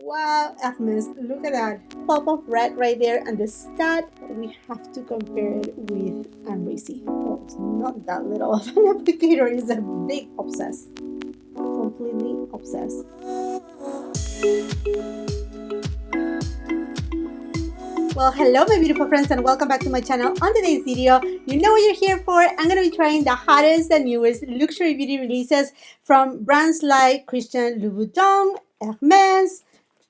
Wow, Hermes, look at that pop of red right there and the stud. We have to compare it with Amrezy. Oh, it's not that little of an applicator, it's a big obsessed. Completely obsessed. Well, hello my beautiful friends and welcome back to my channel. On today's video, you know what you're here for. I'm going to be trying the hottest and newest luxury beauty releases from brands like Christian Louboutin, Hermes,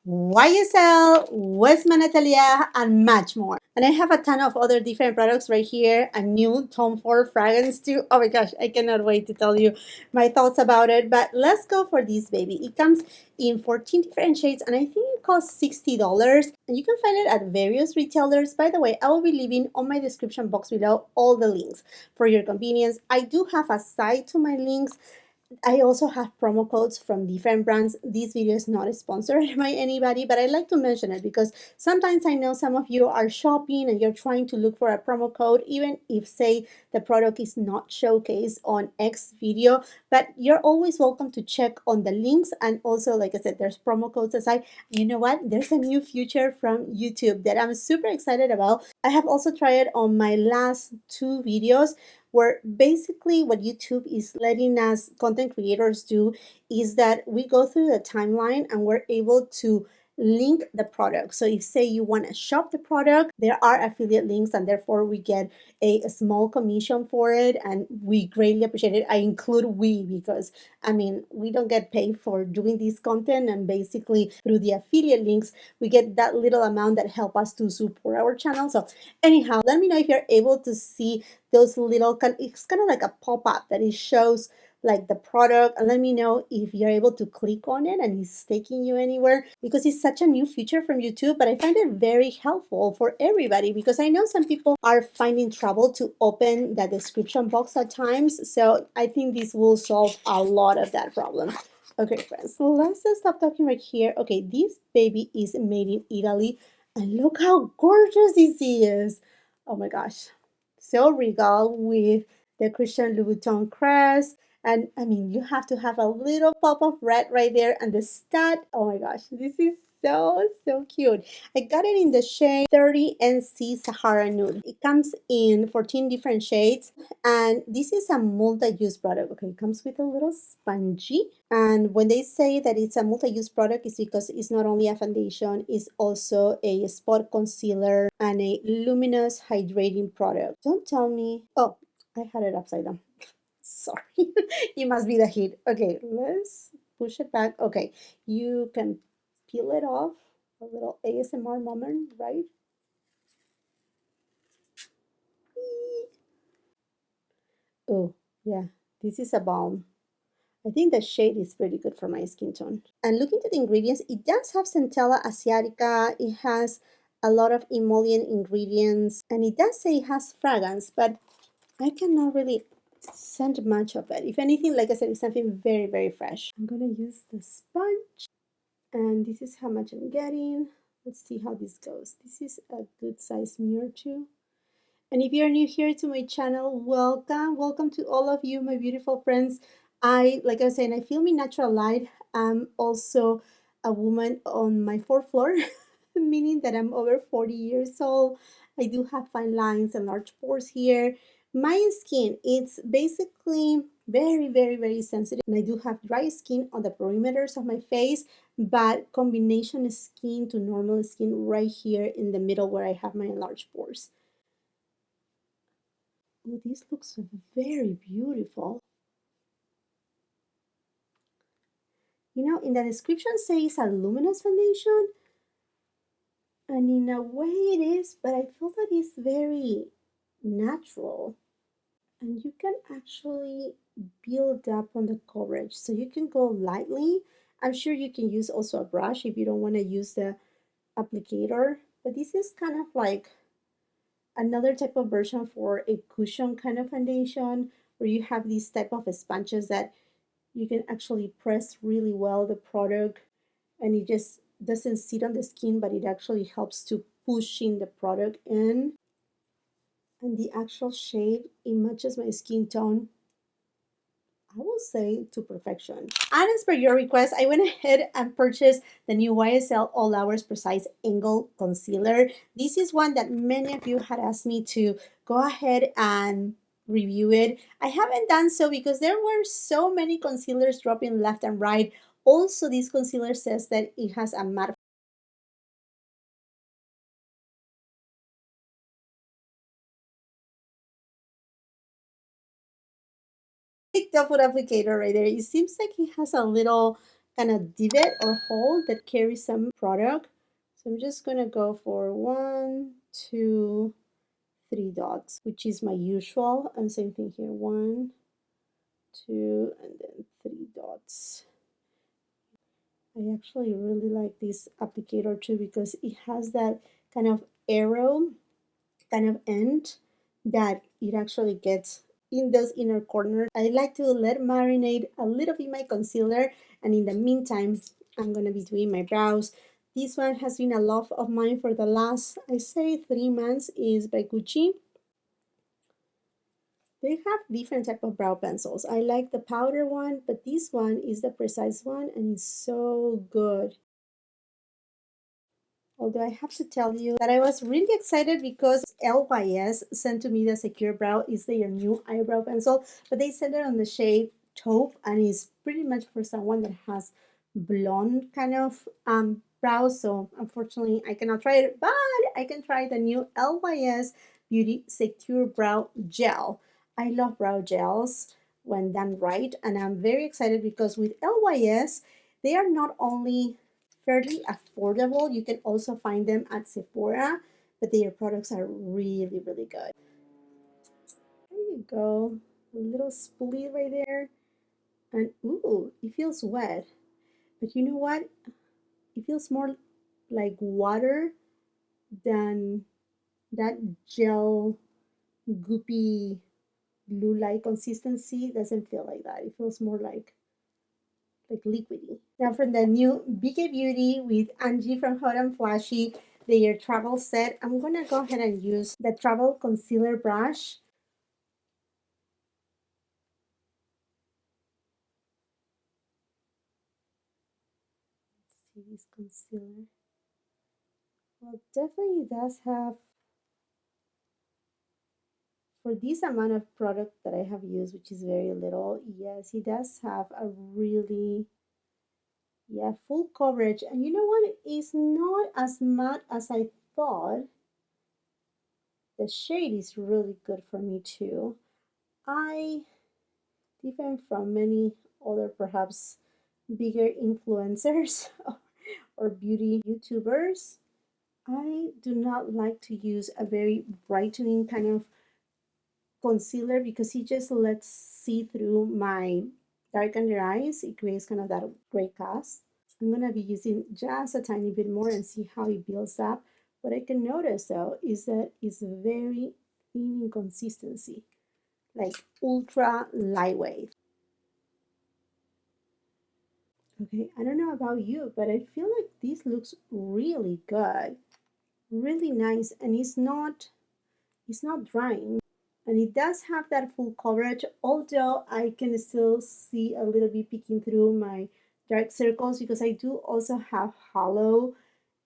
YSL, Westman Atelier, and much more. And I have a ton of other different products right here. A new Tom Ford fragrance too. Oh my gosh, I cannot wait to tell you my thoughts about it. But let's go for this baby. It comes in 14 different shades and I think it costs $60. And you can find it at various retailers. By the way, I will be leaving on my description box below all the links for your convenience. I do have a side to my links. I also have promo codes from different brands. This video is not sponsored by anybody, but I like to mention it because sometimes I know some of you are shopping and you're trying to look for a promo code, even if, say, the product is not showcased on X video, but you're always welcome to check on the links. And also, like I said, there's promo codes aside. You know what? There's a new feature from YouTube that I'm super excited about. I have also tried it on my last two videos, where basically what YouTube is letting us content creators do is that we go through the timeline and we're able to link the product. So if, say, you want to shop the product, there are affiliate links and therefore we get a small commission for it, and we greatly appreciate it. I include we because I mean we don't get paid for doing this content, and basically through the affiliate links we get that little amount that help us to support our channel. So anyhow, let me know if you're able to see those little, it's kind of like a pop-up that it shows like the product, and let me know if you're able to click on it and it's taking you anywhere, because it's such a new feature from YouTube. But I find it very helpful for everybody because I know some people are finding trouble to open the description box at times, so I think this will solve a lot of that problem. Okay friends, so let's just stop talking right here. Okay, this baby is made in Italy and look how gorgeous this is. Oh my gosh, so regal with the Christian Louboutin crest. And I mean, you have to have a little pop of red right there and the stud. Oh my gosh, this is so cute. I got it in the shade 30 NC Sahara Nude. It comes in 14 different shades, and this is a multi-use product. Okay, it comes with a little spongy, and when they say that it's a multi-use product, it's because it's not only a foundation, it's also a spot concealer and a luminous hydrating product. Don't tell me. Oh, I had it upside down. Sorry. It must be the heat. Okay, let's push it back. Okay, you can peel it off. A little ASMR moment, right? Oh, yeah, this is a balm. I think the shade is pretty good for my skin tone. And looking to the ingredients, it does have Centella Asiatica. It has a lot of emollient ingredients, and it does say it has fragrance, but I cannot really scent much of it. If anything, like I said, it's something very fresh. I'm gonna use the sponge, and this is how much I'm getting. Let's see how this goes. This is a good size mirror too. And if you're new here to my channel, welcome to all of you, my beautiful friends. Like I was saying, I film in natural light. I'm also a woman on my fourth floor, meaning that I'm over 40 years old. I do have fine lines and large pores here. My skin, it's basically very sensitive, and I do have dry skin on the perimeters of my face, but combination skin to normal skin right here in the middle where I have my enlarged pores. Oh, this looks very beautiful. You know, in the description says a luminous foundation, and in a way it is, but I feel that it's very natural. And you can actually build up on the coverage. So you can go lightly. I'm sure you can use also a brush if you don't want to use the applicator. But this is kind of like another type of version for a cushion kind of foundation, where you have these type of sponges that you can actually press really well the product, and it just doesn't sit on the skin, but it actually helps to pushing the product in. And the actual shade, it matches my skin tone I will say to perfection. And as per your request, I went ahead and purchased the new YSL All Hours Precise Angle Concealer. This is one that many of you had asked me to go ahead and review it. I haven't done so because there were so many concealers dropping left and right. Also, this concealer says that it has a matte the foot applicator right there. It seems like it has a little kind of divot or hole that carries some product. So I'm just gonna go for 1, 2, 3 dots, which is my usual. And same thing here, 1, 2, and then 3 dots. I actually really like this applicator too because it has that kind of arrow kind of end that it actually gets in those inner corners. I like to let marinate a little bit my concealer, and in the meantime I'm going to be doing my brows. This one has been a love of mine for the last, I say, 3 months. Is by Gucci. They have different type of brow pencils. I like the powder one, but this one is the precise one and it's so good. Although I have to tell you that I was really excited because LYS sent to me the Secure Brow is their new eyebrow pencil, but they sent it on the shade taupe and it's pretty much for someone that has blonde kind of brows. So unfortunately I cannot try it, but I can try the new LYS Beauty Secure Brow Gel. I love brow gels when done right, and I'm very excited because with LYS they are not only fairly affordable. You can also find them at Sephora, but their products are really, really good. There you go. A little spoolie right there. And ooh, it feels wet. But you know what? It feels more like water than that gel goopy glue-like consistency. Doesn't feel like that. It feels more like liquidy. Now from the new BK Beauty with Angie from Hot and Flashy, their travel set, I'm gonna go ahead and use the travel concealer brush. Let's see this concealer. Well, definitely does have, for this amount of product that I have used, which is very little, yes, it does have a really, yeah, full coverage. And you know what? It's not as matte as I thought. The shade is really good for me too. I, different from many other perhaps bigger influencers or beauty YouTubers, I do not like to use a very brightening kind of concealer because it just lets see through my dark under eyes. It creates kind of that gray cast. I'm gonna be using just a tiny bit more and see how it builds up. What I can notice though is that it's very thin in consistency, like ultra lightweight. Okay, I don't know about you, but I feel like this looks really good, really nice, and it's not drying. And it does have that full coverage, although I can still see a little bit peeking through my dark circles because I do also have hollow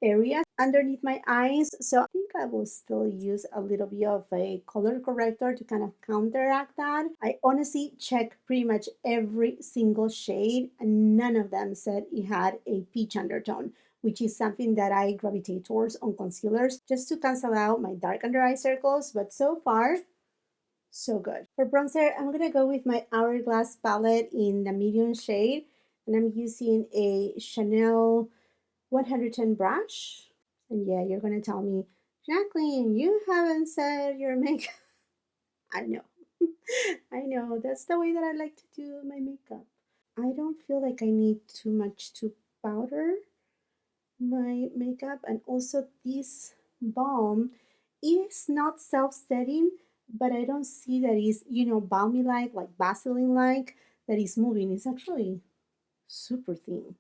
areas underneath my eyes. So I think I will still use a little bit of a color corrector to kind of counteract that. I honestly checked pretty much every single shade and none of them said it had a peach undertone, which is something that I gravitate towards on concealers just to cancel out my dark under eye circles. But so far, so good. For bronzer, I'm gonna go with my Hourglass palette in the medium shade, and I'm using a Chanel 110 brush. And yeah, you're gonna tell me, Jacqueline, you haven't said your makeup. I know. I know. That's the way that I like to do my makeup. I don't feel like I need too much to powder my makeup, and also this balm is not self-setting, but I don't see that is, balmy like Vaseline like, that is moving. It's actually super thin.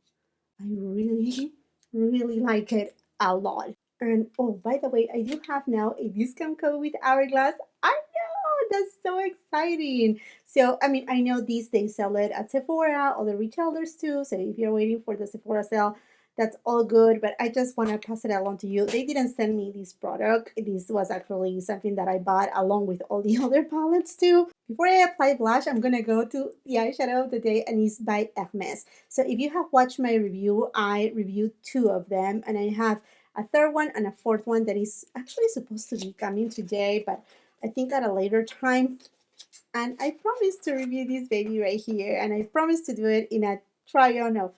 I really, really like it a lot. And oh, by the way, I do have now a discount code with Hourglass. I know That's so exciting. So, I mean, I know these they sell it at Sephora, other retailers too. So if you're waiting for the Sephora sale, that's all good. But I just want to pass it along to you. They didn't send me this product. This was actually something that I bought along with all the other palettes too. Before I apply blush, I'm going to go to the eyeshadow of the day, and it's by Hermes. So if you have watched my review, I reviewed two of them, and I have a third one and a fourth one that is actually supposed to be coming today, but I think at a later time. And I promised to review this baby right here, and I promised to do it in a try-on of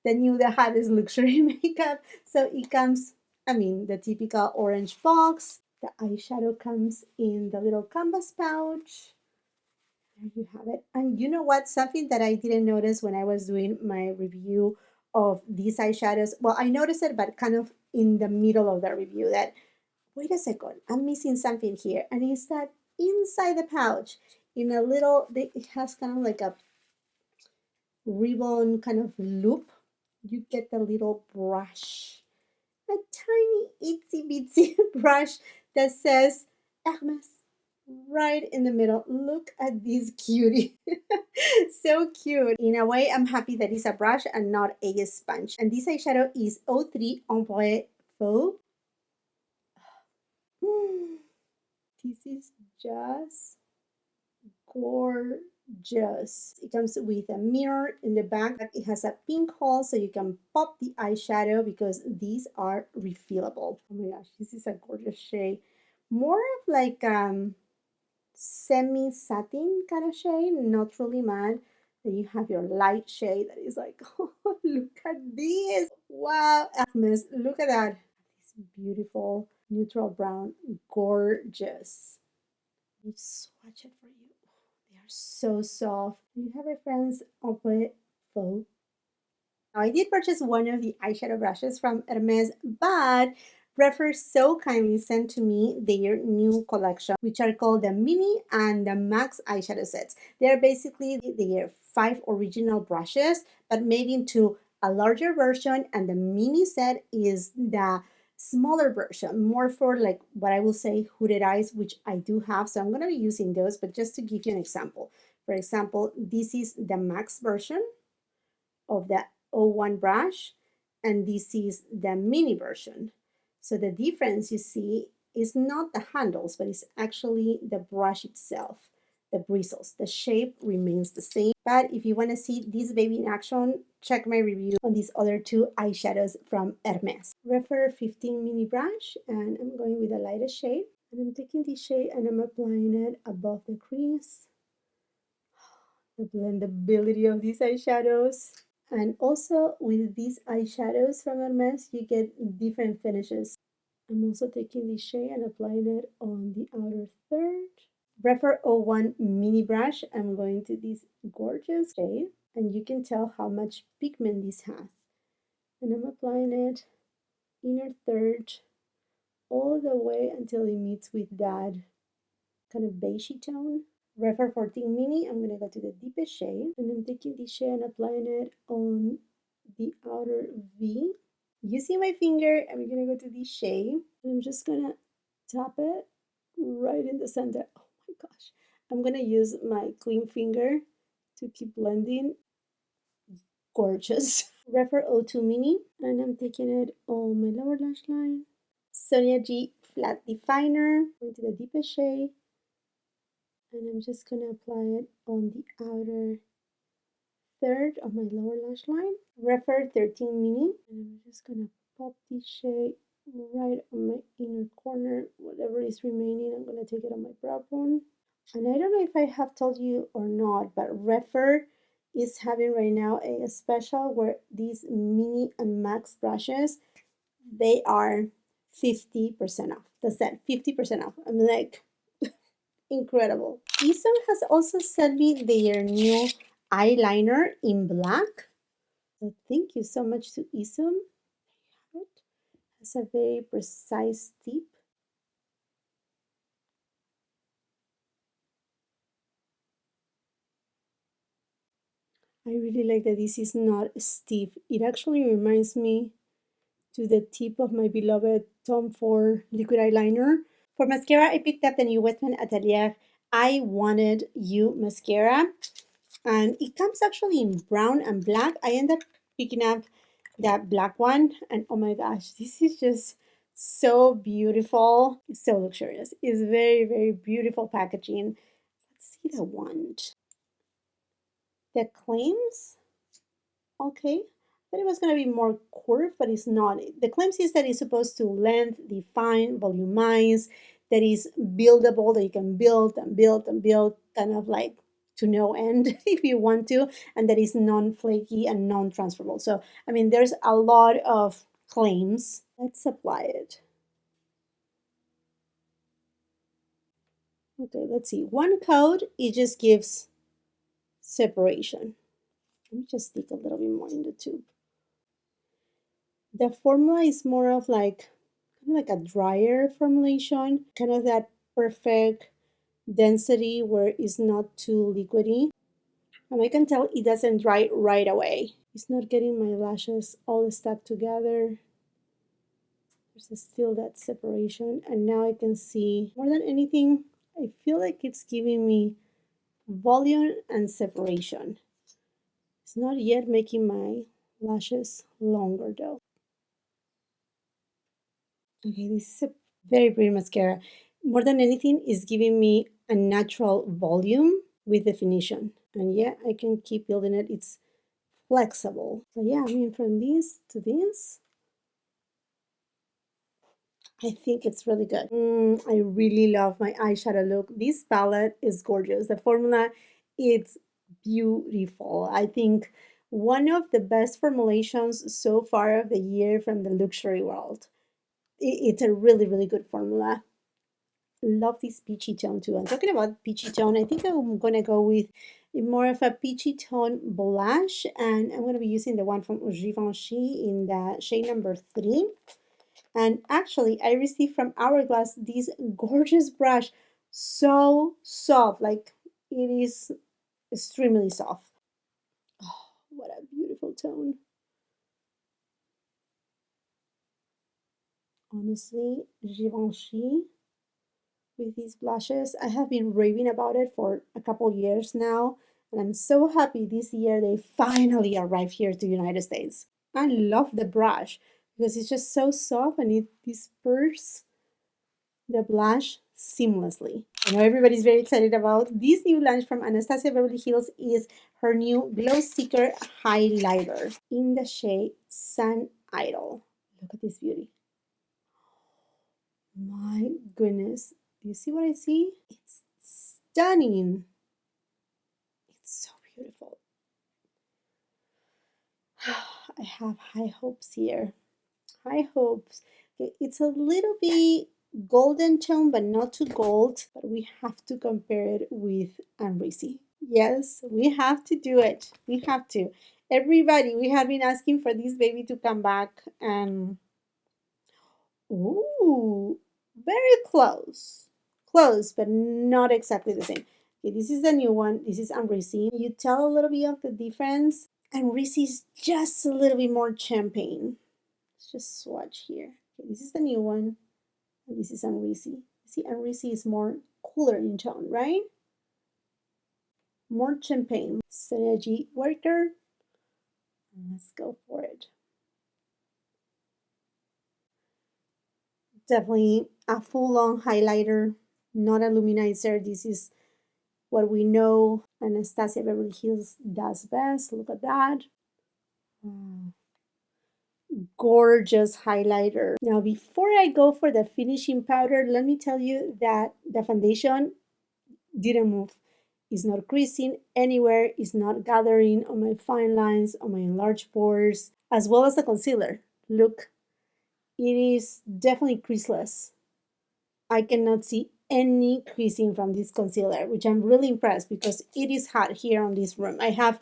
the new The Hottest Luxury Makeup. So it comes, I mean, the typical orange box. The eyeshadow comes in the little canvas pouch. There you have it. And you know what? Something that I didn't notice when I was doing my review of these eyeshadows. Well, I noticed it, but kind of in the middle of the review, that wait a second, I'm missing something here. And it's that inside the pouch, in a little, it has kind of like a ribbon kind of loop. You get the little brush, a tiny itsy bitsy brush that says Hermes right in the middle. Look at this cutie. So cute. In a way, I'm happy that it's a brush and not a sponge. And this eyeshadow is 03 Ombre Fauve. This is just gorgeous. It comes with a mirror in the back. It has a pink hole so you can pop the eyeshadow because these are refillable. Oh my gosh, this is a gorgeous shade. More of like semi-satin kind of shade, not really matte. Then you have your light shade that is like, oh, look at this. Wow, Hermes, look at that. This beautiful neutral brown, gorgeous. Let me swatch it for you. They are so soft. You have a friend's Ombre Fauve. Now, I did purchase one of the eyeshadow brushes from Hermes, but Refer so kindly sent to me their new collection, which are called the Mini and the Max eyeshadow sets. They are basically their 5 original brushes, but made into a larger version, and the mini set is the smaller version, more for like what I will say hooded eyes, which I do have. So I'm going to be using those, but just to give you an example. For example, this is the Max version of the 01 brush, and this is the mini version. So the difference you see is not the handles, but it's actually the brush itself, the bristles. The shape remains the same. But if you want to see this baby in action, check my review on these other two eyeshadows from Hermes. Refer 15 mini brush, and I'm going with the lightest shade. And I'm taking this shade and I'm applying it above the crease. The blendability of these eyeshadows. And also with these eyeshadows from Hermes, you get different finishes. I'm also taking this shade and applying it on the outer third. Refer 01 mini brush, I'm going to this gorgeous shade, and you can tell how much pigment this has. And I'm applying it inner third all the way until it meets with that kind of beigey tone. Refer 14 mini, I'm going to go to the deepest shade, and I'm taking this shade and applying it on the outer V. Using my finger, I'm going to go to this shade, and I'm just going to tap it right in the center. Oh my gosh. I'm going to use my clean finger to keep blending. Gorgeous. Refer 02 mini, and I'm taking it on my lower lash line. Sonia G Flat Definer, going to the deepest shade, and I'm just going to apply it on the outer third of my lower lash line. Refer 13 mini, and I'm just going to pop this shade right on my inner corner. Whatever is remaining, I'm going to take it on my brow bone. And I don't know if I have told you or not, but Refer is having right now a special where these mini and max brushes, they are 50% off. That's that, 50% off. I'm like, incredible. Isom has also sent me their new eyeliner in black. So thank you so much to Isom. It has a very precise tip. I really like that this is not stiff. It actually reminds me to the tip of my beloved Tom Ford liquid eyeliner. For mascara, I picked up the new Westman Atelier I Wanted You mascara, and it comes actually in brown and black. I end up picking up that black one, and oh my gosh, this is just so beautiful. It's so luxurious. It's very, very beautiful packaging. Let's see the wand. The claims, okay. I thought it was going to be more curved, but it's not. The claims is that it's supposed to length, define, volumize, that is buildable, that you can build and build and build, kind of like to no end if you want to, and that is non-flaky and non-transferable. So, I mean, there's a lot of claims. Let's apply it. Okay, let's see. One coat, it just gives separation. Let me just stick a little bit more in the tube. The formula is more of like kind of like a drier formulation, kind of that perfect density where it's not too liquidy. And I can tell it doesn't dry right away. It's not getting my lashes all stuck together. There's still that separation, and now I can see more than anything, I feel like it's giving me volume and separation. It's not yet making my lashes longer though. Okay, this is a very pretty mascara. More than anything, it's giving me a natural volume with definition. And yeah, I can keep building it. It's flexible. So yeah, I mean, from this to this, I think it's really good. I really love my eyeshadow look. This palette is gorgeous. The formula, it's beautiful. I think one of the best formulations so far of the year from the luxury world. It's a really, really good formula. Love this peachy tone too. I'm talking about peachy tone. I think I'm gonna go with more of a peachy tone blush, and I'm gonna be using the one from Givenchy in the shade number 3. And actually, I received from Hourglass this gorgeous brush, so soft, like it is extremely soft. Oh, what a beautiful tone. Honestly, Givenchy with these blushes, I have been raving about it for a couple years now, and I'm so happy this year they finally arrived here to the United States. I love the brush because it's just so soft and it disperses the blush seamlessly. I know everybody's very excited about this new launch from Anastasia Beverly Hills is her new Glow Seeker Highlighter in the shade Sun Idol. Look at this beauty. My goodness. Do you see what I see? It's stunning. It's so beautiful. I have high hopes here. High hopes. It's a little bit golden tone, but not too gold. But we have to compare it with Amrezy. Yes, we have to do it. We have to. Everybody, we have been asking for this baby to come back, and ooh, very close. Close, but not exactly the same. Okay, this is the new one. This is Amrezy. You tell a little bit of the difference. Amrezy is just a little bit more champagne. Let's just swatch here. Okay, this is the new one, and this is Amrezy. See, Amrezy is more cooler in tone, right? More champagne. Synergy worker. Let's go for it. Definitely a full-on highlighter, not a luminizer. This is what we know Anastasia Beverly Hills does best. Look at that. Wow. Gorgeous highlighter. Now, before I go for the finishing powder, let me tell you that the foundation didn't move. It's not creasing anywhere. It's not gathering on my fine lines, on my enlarged pores, as well as the concealer. Look, it is definitely creaseless. I cannot see any creasing from this concealer, which I'm really impressed because it is hot here on this room. I have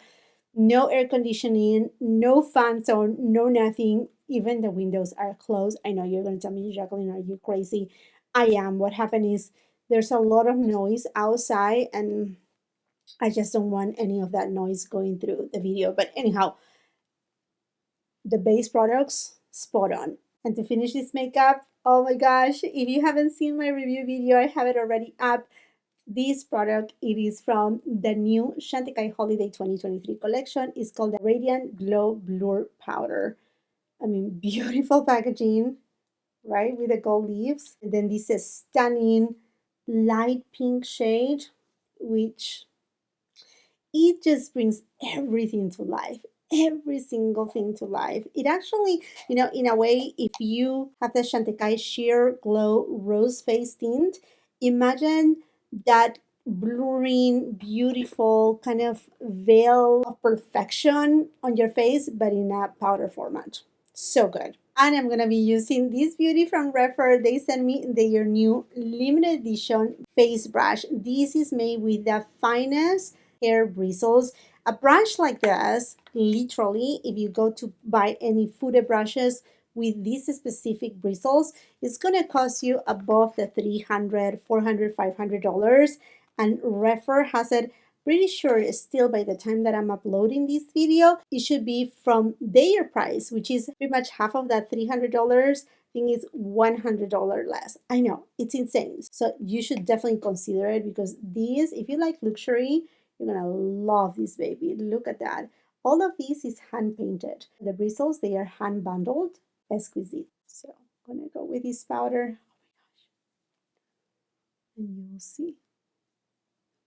no air conditioning, no fans on, no nothing. Even the windows are closed. I know you're going to tell me, Jacqueline, are you crazy? I am. What happened is there's a lot of noise outside, and I just don't want any of that noise going through the video. But anyhow, the base products, spot on. And to finish this makeup, oh my gosh, if you haven't seen my review video, I have it already up. This product, it is from the new Chantecaille Holiday 2023 collection. It's called the Radiant Glow Blur Powder. I mean, beautiful packaging, right? With the gold leaves. And then this is stunning light pink shade, which it just brings everything to life. Every single thing to life. It actually, you know, in a way, if you have the Chantecaille Sheer Glow Rose Face Tint, imagine that blurring, beautiful kind of veil of perfection on your face, but in a powder format. So good. And I'm gonna be using this beauty from Leopard. They sent me their new limited edition face brush. This is made with the finest hair bristles. A brush like this, literally, if you go to buy any footed brushes with these specific bristles, it's gonna cost you above the $300, $400, $500. And Leopard has it, pretty sure still by the time that I'm uploading this video, it should be from their price, which is pretty much half of that $300. I think it's $100 less. I know, it's insane. So you should definitely consider it, because these, if you like luxury, you're gonna love this baby. Look at that. All of this is hand painted. The bristles, they are hand bundled. Exquisite. So I'm gonna go with this powder. Oh my gosh. And you will see.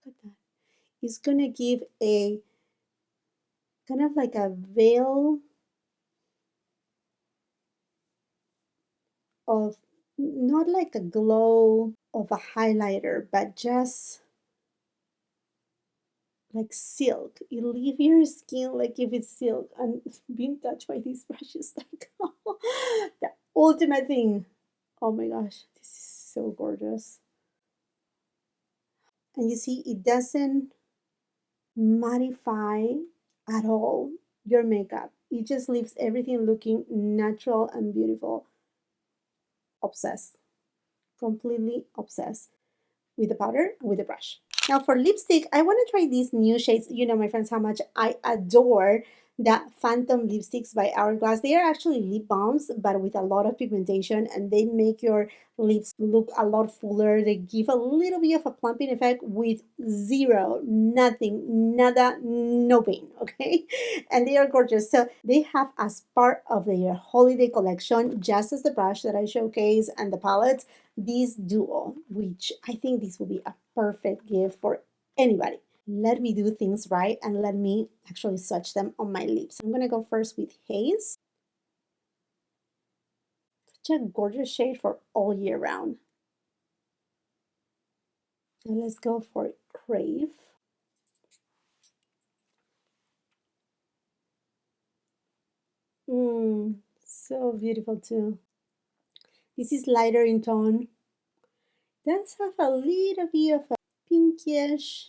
Look at that. It's gonna give a kind of like a veil of, not like a glow of a highlighter, but just like silk. You leave your skin like if it's silk, and being touched by these brushes, like the ultimate thing. Oh my gosh, this is so gorgeous. And you see, it doesn't mattify at all your makeup. It just leaves everything looking natural and beautiful. Obsessed. Completely obsessed with the powder and with the brush. Now for lipstick, I want to try these new shades. You know, my friends, how much I adore the Phantom lipsticks by Hourglass. They are actually lip balms, but with a lot of pigmentation, and they make your lips look a lot fuller. They give a little bit of a plumping effect with zero, nothing, nada, no pain, okay? And they are gorgeous. So they have, as part of their holiday collection, just as the brush that I showcase and the palette, this duo, which I think this will be a perfect gift for anybody. Let me do things right and let me actually swatch them on my lips. I'm gonna go first with Haze. Such a gorgeous shade for all year round. Now let's go for Crave. So beautiful too. This is lighter in tone. Does have a little bit of a pinkish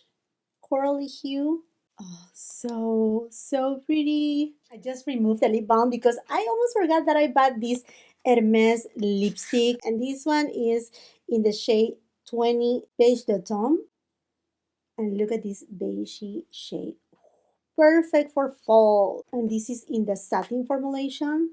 corally hue. Oh, so pretty. I just removed the lip balm because I almost forgot that I bought this Hermes lipstick. And this one is in the shade 20 Beige de Tome. And look at this beigey shade. Perfect for fall. And this is in the satin formulation.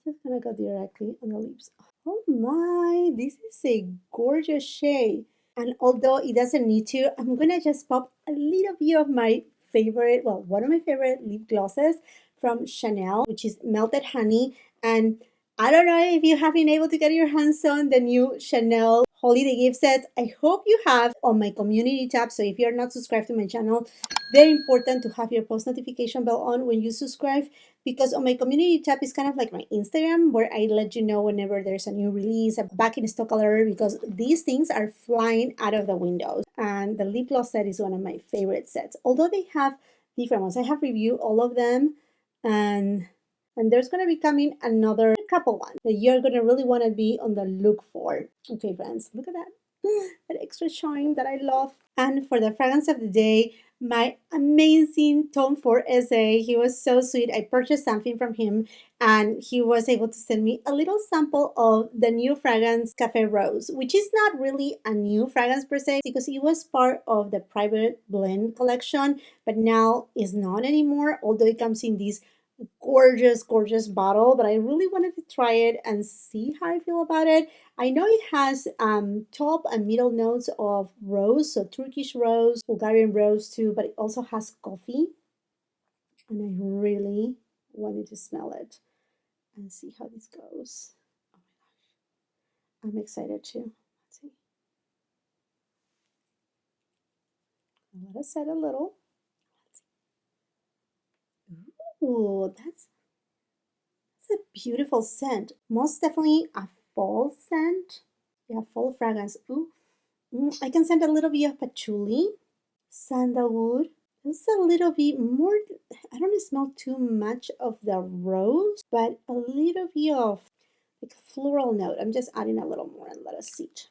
I'm just gonna go directly on the lips. Oh my, this is a gorgeous shade. And although it doesn't need to, I'm gonna just pop a little bit of my favorite, well, one of my favorite lip glosses from Chanel, which is Melted Honey. And I don't know if you have been able to get your hands on the new Chanel holiday gift sets. I hope you have on my community tab. So if you're not subscribed to my channel, very important to have your post notification bell on when you subscribe, because on my community tab is kind of like my Instagram, where I let you know whenever there's a new release, a back in stock alert, because these things are flying out of the windows. And the lip gloss set is one of my favorite sets, although they have different ones. I have reviewed all of them, and there's going to be coming another couple ones that you're going to really want to be on the look for. Okay, friends, look at that. That extra shine that I love. And for the fragrance of the day, my amazing Tom Ford SA. He was so sweet. I purchased something from him, and he was able to send me a little sample of the new fragrance Cafe Rose, which is not really a new fragrance per se, because it was part of the private blend collection, but now is not anymore, although it comes in this gorgeous, gorgeous bottle, but I really wanted to try it and see how I feel about it. I know it has top and middle notes of rose, so Turkish rose, Bulgarian rose too, but it also has coffee. And I really wanted to smell it and see how this goes. Oh my gosh, I'm excited too. Let's see. Let us set a little. Ooh, that's a beautiful scent. Most definitely a fall scent. Yeah, fall fragrance. Ooh, I can scent a little bit of patchouli, sandalwood. Just a little bit more. I don't smell too much of the rose, but a little bit of like a floral note. I'm just adding a little more and let us see it.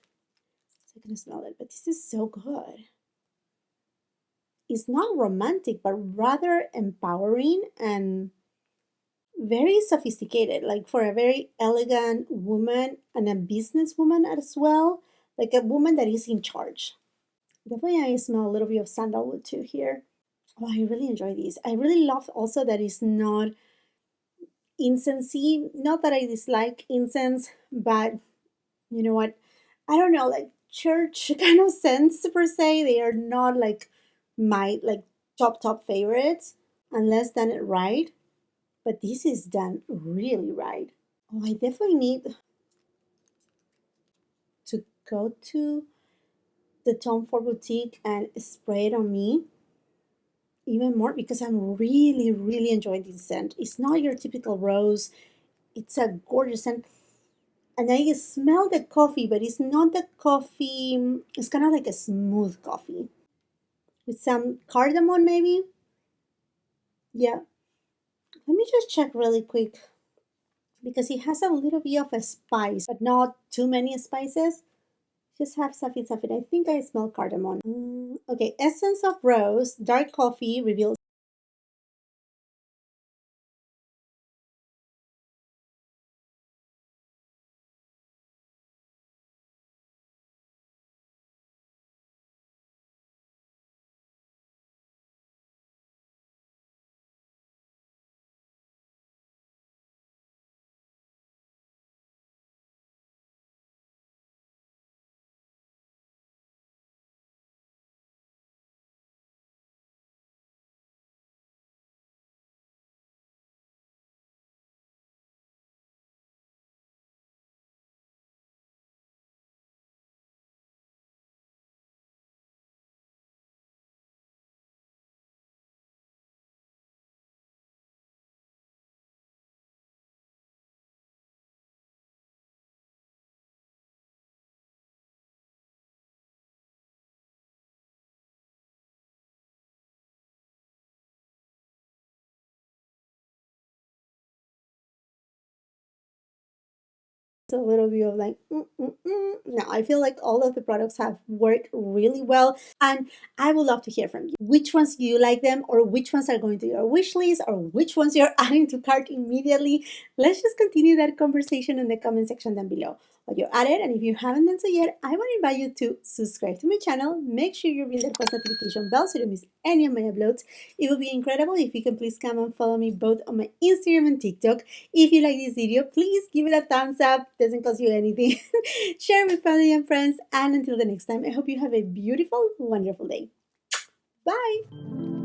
So I can smell it, but this is so good. It's not romantic, but rather empowering and very sophisticated, like for a very elegant woman and a businesswoman as well, like a woman that is in charge. Definitely, I smell a little bit of sandalwood too here. Oh, I really enjoy these. I really love also that it's not incensey. Not that I dislike incense, but you know what? I don't know, like church kind of scents per se. They are not like my like top favorites unless done it right. But this is done really right. Oh, I definitely need to go to the Tom Ford boutique and spray it on me even more because I'm really enjoying this scent. It's not your typical rose. It's a gorgeous scent. And I smell the coffee, but it's not the coffee. It's kind of like a smooth coffee with some cardamom, maybe. Yeah. Let me just check really quick because it has a little bit of a spice, but not too many spices. Just have something. I think I smell cardamom. Okay, essence of rose, dark coffee reveals. A little bit of like no, I feel like all of the products have worked really well, and I would love to hear from you. Which ones do you like them, or which ones are going to your wish list, or which ones you're adding to cart immediately? Let's just continue that conversation in the comment section down below. While you're at it, and if you haven't done so yet, I want to invite you to subscribe to my channel. Make sure you ring that post notification bell so you don't miss any of my uploads. It would be incredible if you can please come and follow me both on my Instagram and TikTok. If you like this video, please give it a thumbs up. Doesn't cost you anything. Share with family and friends. And until the next time, I hope you have a beautiful, wonderful day. Bye.